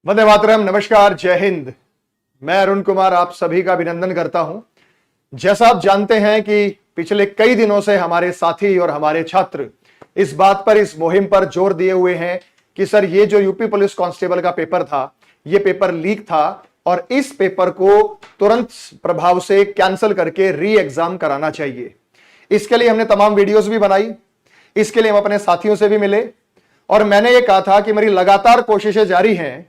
वंदे मातरम। नमस्कार, जय हिंद। मैं अरुण कुमार आप सभी का अभिनंदन करता हूं। जैसा आप जानते हैं कि पिछले कई दिनों से हमारे साथी और हमारे छात्र इस बात पर, इस मुहिम पर जोर दिए हुए हैं कि सर ये जो यूपी पुलिस कांस्टेबल का पेपर था, ये पेपर लीक था और इस पेपर को तुरंत प्रभाव से कैंसिल करके री एग्जाम कराना चाहिए। इसके लिए हमने तमाम वीडियोस भी बनाई, इसके लिए हम अपने साथियों से भी मिले और मैंने ये कहा था कि मेरी लगातार कोशिशें जारी हैं,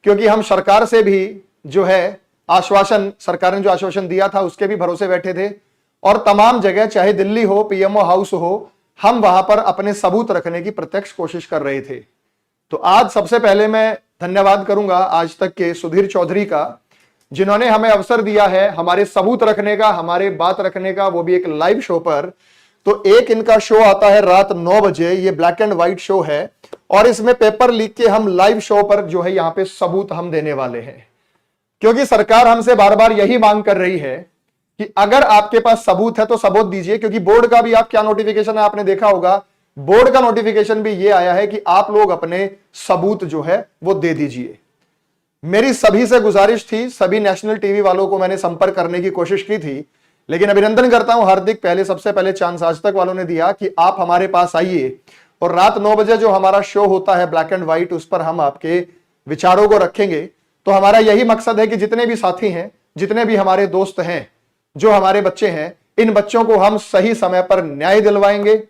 क्योंकि हम सरकार से भी जो है आश्वासन, सरकार ने जो आश्वासन दिया था उसके भी भरोसे बैठे थे और तमाम जगह, चाहे दिल्ली हो, पीएमओ हाउस हो, हम वहां पर अपने सबूत रखने की प्रत्यक्ष कोशिश कर रहे थे। तो आज सबसे पहले मैं धन्यवाद करूंगा आज तक के सुधीर चौधरी का, जिन्होंने हमें अवसर दिया है हमारे सबूत रखने का, हमारे बात रखने का, वो भी एक लाइव शो पर। तो एक इनका शो आता है रात 9 बजे, ये ब्लैक एंड व्हाइट शो है और इसमें पेपर लीक के हम लाइव शो पर जो है यहां पे सबूत हम देने वाले हैं, क्योंकि सरकार हमसे बार बार यही मांग कर रही है कि अगर आपके पास सबूत है तो सबूत दीजिए। क्योंकि बोर्ड का भी आप क्या नोटिफिकेशन है आपने देखा होगा, बोर्ड का नोटिफिकेशन भी ये आया है कि आप लोग अपने सबूत जो है वो दे दीजिए। मेरी सभी से गुजारिश थी, सभी नेशनल टीवी वालों को मैंने संपर्क करने की कोशिश की थी, लेकिन अभिनंदन करता हूं हार्दिक, पहले सबसे पहले चांस आज तक वालों ने दिया कि आप हमारे पास आइए और रात 9 बजे जो हमारा शो होता है ब्लैक एंड व्हाइट, उस पर हम आपके विचारों को रखेंगे। तो हमारा यही मकसद है कि जितने भी साथी हैं, जितने भी हमारे दोस्त हैं, जो हमारे बच्चे हैं, इन बच्चों को हम सही समय पर न्याय दिलवाएंगे।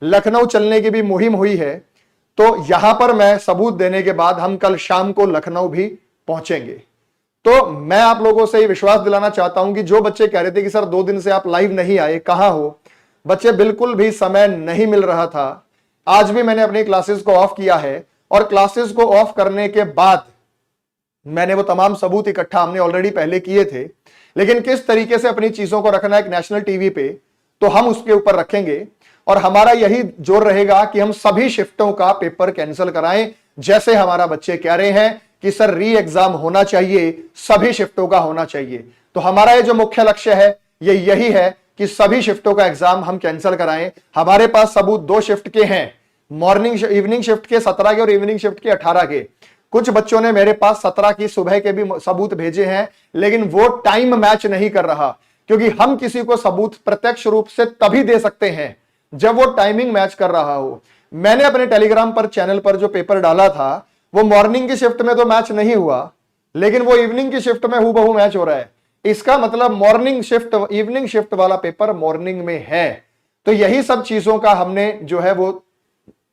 लखनऊ चलने की भी मुहिम हुई है, तो यहां पर मैं सबूत देने के बाद हम कल शाम को लखनऊ भी पहुंचेंगे। तो मैं आप लोगों से विश्वास दिलाना चाहता हूं कि जो बच्चे कह रहे थे कि सर 2 दिन से आप लाइव नहीं आए, कहां हो, बच्चे बिल्कुल भी समय नहीं मिल रहा था। आज भी मैंने अपनी क्लासेस को ऑफ किया है और क्लासेस को ऑफ करने के बाद मैंने वो तमाम सबूत इकट्ठा हमने ऑलरेडी पहले किए थे, लेकिन किस तरीके से अपनी चीजों को रखना एक नेशनल टीवी पे, तो हम उसके ऊपर रखेंगे और हमारा यही जोर रहेगा कि हम सभी शिफ्टों का पेपर कैंसिल कराएं। जैसे हमारा बच्चे कह रहे हैं कि सर री एग्जाम होना चाहिए, सभी शिफ्टों का होना चाहिए, तो हमारा ये जो मुख्य लक्ष्य है ये यही है कि सभी शिफ्टों का एग्जाम हम कैंसिल कराएं। हमारे पास सबूत 2 शिफ्ट के हैं, मॉर्निंग इवनिंग शिफ्ट के 17 के और इवनिंग शिफ्ट के 18 के। कुछ बच्चों ने मेरे पास 17 की सुबह के भी सबूत भेजे हैं, लेकिन वो टाइम मैच नहीं कर रहा, क्योंकि हम किसी को सबूत प्रत्यक्ष रूप से तभी दे सकते हैं जब वो टाइमिंग मैच कर रहा हो। मैंने अपने टेलीग्राम पर चैनल पर जो पेपर डाला था वो मॉर्निंग की शिफ्ट में तो मैच नहीं हुआ, लेकिन वो इवनिंग की शिफ्ट में हूबहू मैच हो रहा है। इसका मतलब मॉर्निंग शिफ्ट इवनिंग शिफ्ट वाला पेपर मॉर्निंग में है। तो यही सब चीजों का हमने जो है वो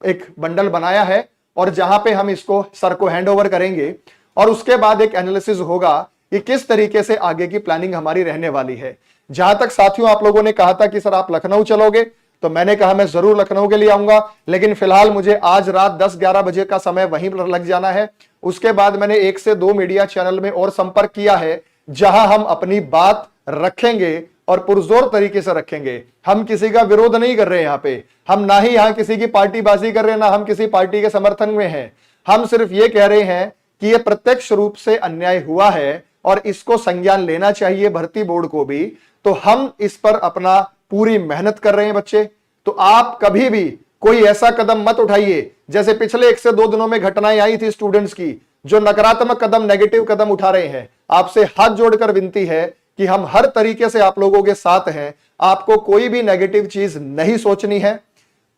एक बंडल बनाया है और जहां पे हम इसको सर को हैंड ओवर करेंगे और उसके बाद एक एनालिसिस होगा कि किस तरीके से आगे की प्लानिंग हमारी रहने वाली है। जहां तक साथियों आप लोगों ने कहा था कि सर आप लखनऊ चलोगे, तो मैंने कहा मैं जरूर लखनऊ के लिए आऊंगा, लेकिन फिलहाल मुझे आज रात 10-11 बजे का समय वहीं पर लग जाना है। उसके बाद मैंने 1 से 2 मीडिया चैनल में और संपर्क किया है, जहां हम अपनी बात रखेंगे और पुरजोर तरीके से रखेंगे। हम किसी का विरोध नहीं कर रहे, यहां पे हम ना ही यहां किसी की पार्टीबाजी कर रहे हैं, ना हम किसी पार्टी के समर्थन में हैं। हम सिर्फ ये कह रहे हैं कि यह प्रत्यक्ष रूप से अन्याय हुआ है और इसको संज्ञान लेना चाहिए भर्ती बोर्ड को भी। तो हम इस पर अपना पूरी मेहनत कर रहे हैं बच्चे। तो आप कभी भी कोई ऐसा कदम मत उठाइए, जैसे पिछले 1 से 2 दिनों में घटनाएं आई थी स्टूडेंट्स की, जो नकारात्मक कदम, नेगेटिव कदम उठा रहे हैं। आपसे हाथ जोड़कर विनती है कि हम हर तरीके से आप लोगों के साथ हैं। आपको कोई भी नेगेटिव चीज नहीं सोचनी है,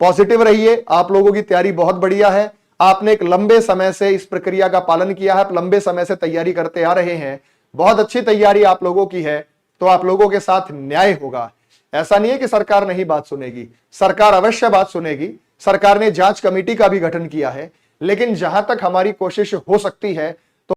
पॉजिटिव रहिए। आप लोगों की तैयारी बहुत बढ़िया है, आपने एक लंबे समय से इस प्रक्रिया का पालन किया है, लंबे समय से तैयारी करते आ रहे हैं, बहुत अच्छी तैयारी आप लोगों की है। तो आप लोगों के साथ न्याय होगा। ऐसा नहीं है कि सरकार नहीं बात सुनेगी, सरकार अवश्य बात सुनेगी। सरकार ने जांच कमेटी का भी गठन किया है, लेकिन जहां तक हमारी कोशिश हो सकती है